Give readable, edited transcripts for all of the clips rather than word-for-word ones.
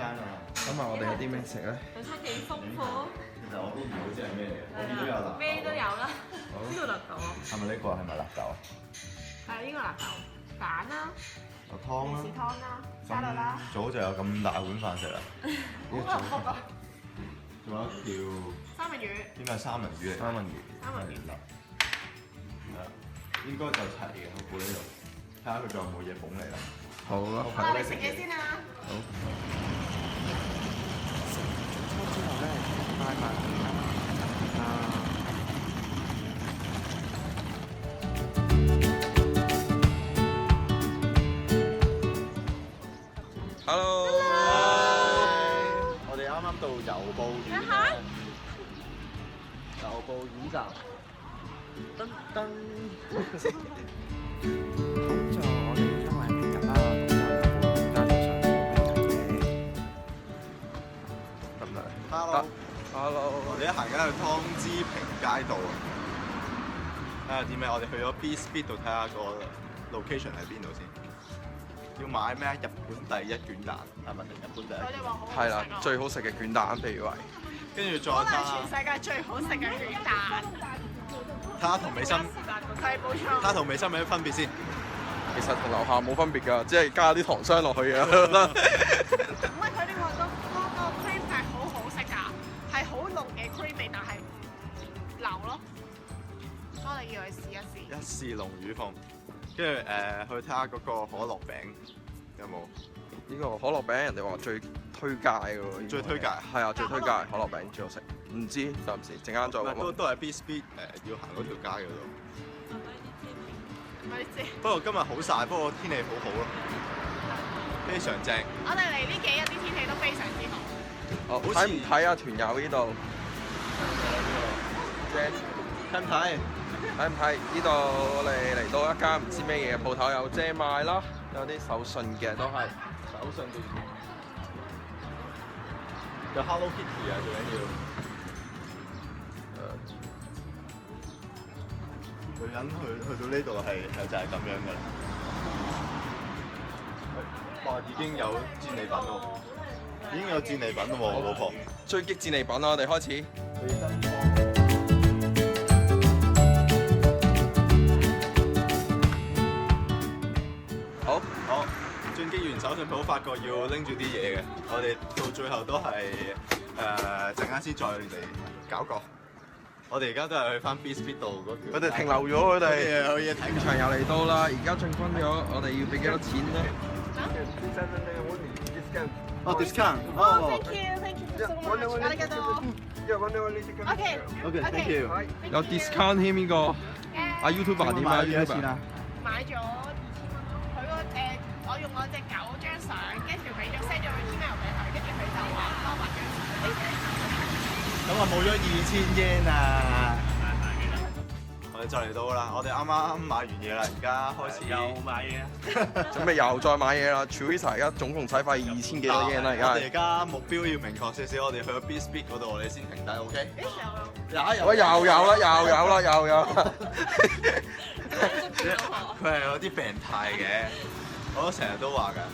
今日我哋有啲咩食咧？早餐幾豐富，其實我都唔好知係咩嚟，我見到有辣豆。咩都有啦。呢度辣豆啊，係咪呢個係咪辣豆啊？係呢個辣豆，蛋啦，有湯啦士。湯啦，沙律啦。早就有咁大碗飯食啦。好幸福啊！仲有一條三文魚，應該係三文魚嚟。三文魚。三文魚。係啦，應該就齊嘅，我估呢度。睇下佢仲有冇嘢捧嚟啦。好啦，我哋食嘢先啊！好。之後咧，帶埋Hello。我哋啱啱到郵報院嚇郵報演習。噔噔。咁就我哋因為平日啦，咁就有部街頭上面嘅。得唔得 Hello， ？Hello。我哋一行緊去湯之平街道啊！睇下啲咩？我哋去咗 B Speed 度睇下個 location 喺邊度先。要買咩？日本第一卷蛋係咪？日本第一。佢哋話好好食係啦啊，最好食嘅卷蛋，譬如話。跟住再嗰個係睇下全世界最好食嘅卷蛋。睇下同美心，係冇錯。睇下同美心有咩分別先。其實同樓下冇分別㗎，只係加啲糖霜落去嘅。唔係佢呢個 cream 係好好食㗎，係好濃嘅 cream 味，但係流咯。我哋要去試一試。一試龍魚鳳，跟住去睇下嗰個可樂餅有冇？呢個可樂餅人哋話最推介㗎喎。最推介係啊，最推介可樂餅最好食。唔知暫時陣間再唔係問問。都係 B Speed 要行嗰條街嗰度。咪知。不過今日好曬，不過天氣好好咯，非常正。我哋嚟呢幾日啲天氣都非常之好。好，好似睇唔睇啊？團友呢度？睇唔睇？睇唔睇？呢度我哋嚟到一間唔知咩嘢嘅鋪頭，有遮賣啦，有啲手信嘅都係手信店。有 Hello Kitty 啊，最緊要。女人去到呢度係就係咁樣㗎啦。哇！已經有戰利品喎，已經有戰利品咯喎，我老婆。追擊戰利品啦，我哋開始。好，好，進擊完手信鋪，發覺要拎住啲嘢嘅，我哋到最後都係陣間先再嚟搞過。我哋而家都係去翻 B Speed 度嗰條。佢哋停留咗，佢哋有嘢睇現場又嚟到啦，而家進軍咗，我哋要俾幾多錢咧？哦 discount，哦，thank you so much。ありがとう。OK OK，thank you。有 discount 添呢個。啊 YouTuber 點啊 YouTuber？買咗2000蚊咯。佢個我用我隻狗張相，跟住俾咗 send 咗個 email 俾佢，跟住佢就話多畫張相。咁啊冇咗2000 yen 啊！我哋就嚟到啦，我哋啱啱買完嘢啦，而家開始又買嘢。準備又再買嘢啦 Teresa 而家總共使費2000幾多 yen 啦，而我哋而家。家目標要明確少少，我哋去咗 B Speed 嗰度，我哋先停低 ，OK？喂，又有啦，又有啦，又有啦。佢係有啲病態嘅，我都成日都話㗎，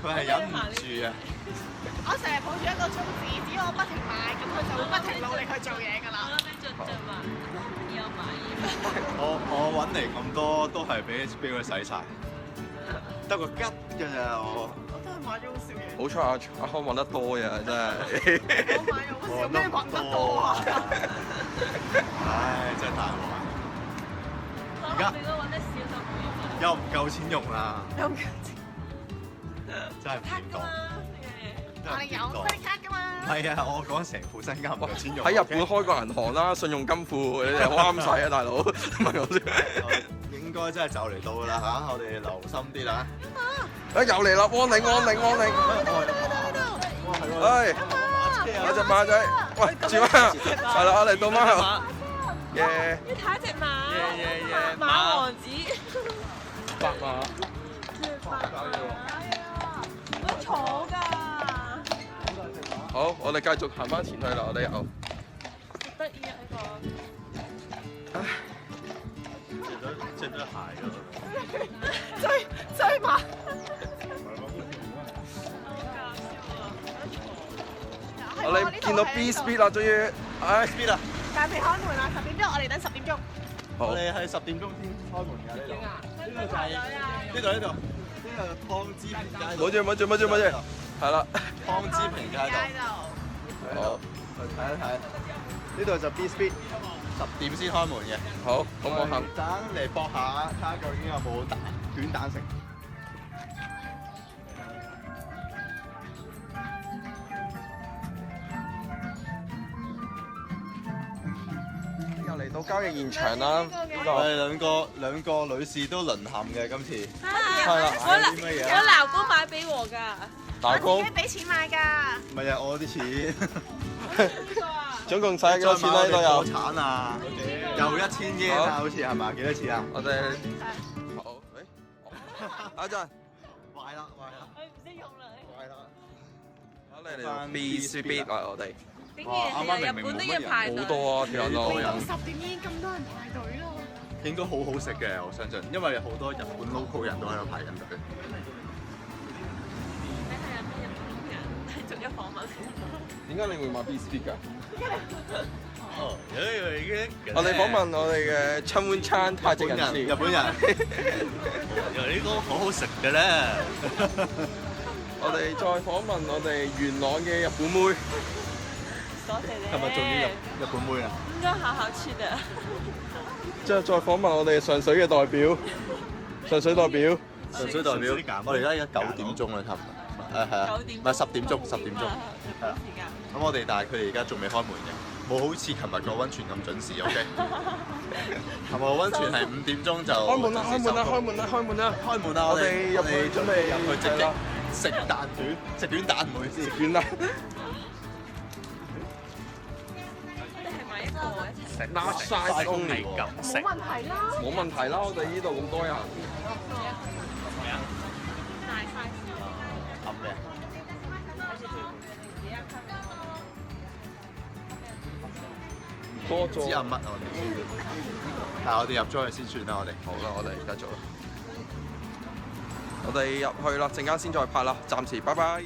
佢係忍唔住啊！我成日抱住一個宗旨，只要我不停買，咁佢就會不停努力去做嘢㗎啦。我揾嚟咁多都係俾佢使晒，得個吉㗎咋我。我真係買咗好少嘢。好彩阿康揾得多呀，真係。我買咗好少，咩揾得多啊？唉，真係大鑊。而家又唔夠錢用啦，有唔夠錢？真係唔掂當。我哋有 credit card 㗎嘛？係啊，我講成副身家唔夠錢用。喺日本開個銀行啦，信用金庫，你哋好啱使啊，大佬。唔係我先。應該真係就嚟到㗎啦嚇，我哋留心啲啦。啊又嚟啦，安領安領安領。哇係喎，唉，有隻馬仔，喂，住啊，係啦，我嚟到貓。耶！要睇隻馬，耶馬王子。白馬。我坐㗎。好，我哋繼續行翻前去啦，我哋又。好得意啊！呢着咗鞋㗎。個追馬。到 B Speed 啦，終於，唉 ，speed 啊！但係未開門啊，10點鐘，我哋等10點鐘。好我，哋係10點鐘先開門㗎呢度。呢度就係呢度，呢個湯之平街道。冇住，係啦，湯之平街道。好，去睇一睇。呢度就 B Speed，10點先開門嘅。好，咁我行。等嚟搏下，睇下究竟有冇短蛋食。又嚟到交易現場啦，呢我哋兩個女士都淪陷嘅今次。係啦，我老公買俾我㗎。打工我自己俾錢買㗎。唔係啊，我啲錢。總共使幾多錢咧？呢度有破產啊，又1000耶啊，好似係嘛？幾多錢啊？我哋好，誒，阿陣，壞啦，佢唔識用啦。壞啦。好嚟到 B Speed 啊，我哋竟然日本都要排隊。好多啊，條人路。到10點已經咁多人排隊啦。應該好好食嘅，我相信，因為好多日本 local 人都喺度排緊隊。你係日本人，係逐一訪問。點解你會買 B Speed 㗎？哦，已經。我哋訪問我哋嘅春碗餐泰籍人士。日本人。原來呢個好好食嘅咧。我哋再訪問我哋元朗嘅日本妹。多謝你。係咪仲要日本妹啊？應該好好吃的。之後再訪問我哋上水嘅代表，上水代表，我哋而家9點鐘啦，差唔多。係啊，唔係10點鐘，係啦。咁我哋但係佢哋而家仲未開門嘅，冇好似琴日個溫泉咁準時，OK？琴日個溫泉係5點鐘就開門啦！我哋入去準備入去直擊食蛋卷，食卷蛋唔好意思，完啦。你係買一個一齊食。拿晒公嚟㗎，冇問題啦。冇問題啦！我哋呢度咁多人，大 size。冚嘅。多咗。知阿乜啊我哋？但係我哋入咗去先算啦，我哋。好啦，我哋繼續啦。我哋入去啦，陣間先再拍啦，暫時拜拜。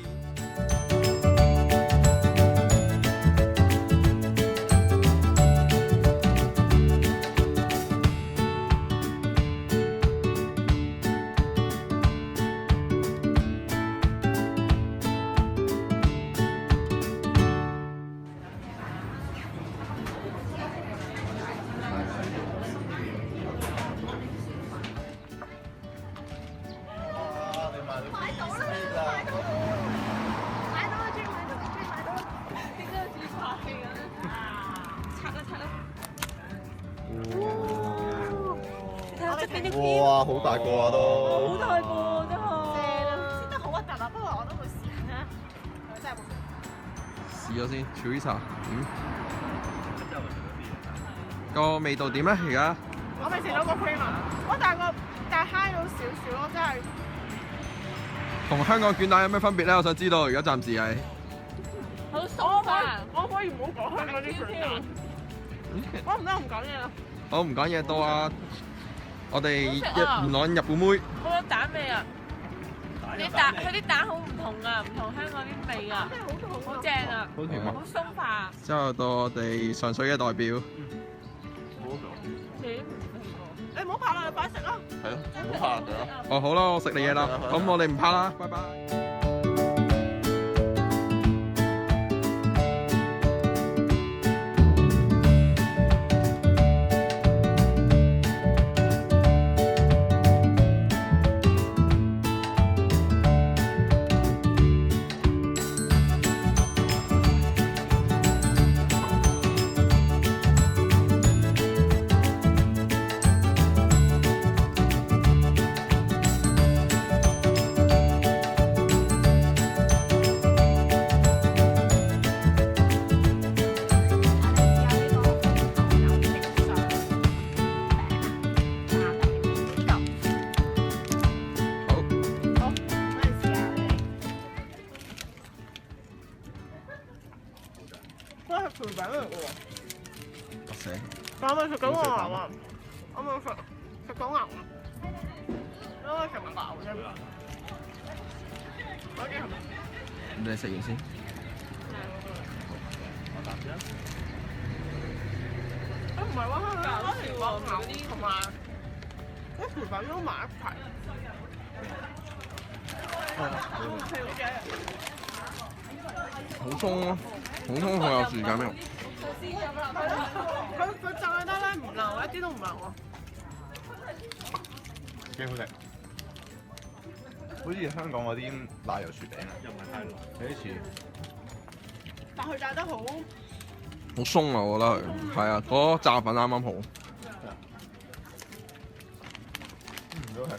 哇，好大個啊都！好大個真係。煎得好核突啊，不過我都會試下。真係冇。試咗先 ，Teresa，個味道點咧？而家我未食到個 cream 啊，但係 high 咗少少咯，真係。同香港卷蛋有咩分別咧？我想知道，而家暫時係。好爽啊！我可以唔好講香港啲卷蛋。我唔得，唔講嘢啦。好，唔講嘢到啊！我哋元朗日本妹。好有蛋味啊！佢啲蛋好唔同啊，唔同香港啲味啊，好正啊，好甜啊！好鬆化。之後到我哋上水嘅代表。你唔好拍啦，你快食啦。係咯，唔好怕佢啦。哦，好啦，我食你嘢啦，咁我哋唔拍啦，拜拜。全餅嚟嘅喎。死！我咪食緊個牛啊！我咪食到牛啊！因為食唔飽啫。你食完先。唔係喎，香港嗰條黃牛同埋嗰條粉都埋一齊。好鬆咯，好鬆好有時間咩？佢炸得咧唔流，一啲都唔流啊！幾好食，好似香港嗰啲奶油雪餅啊，又唔係太濃，有啲似。但佢炸得好，好鬆啊！我覺得佢係啊，嗰炸粉啱啱好。都係。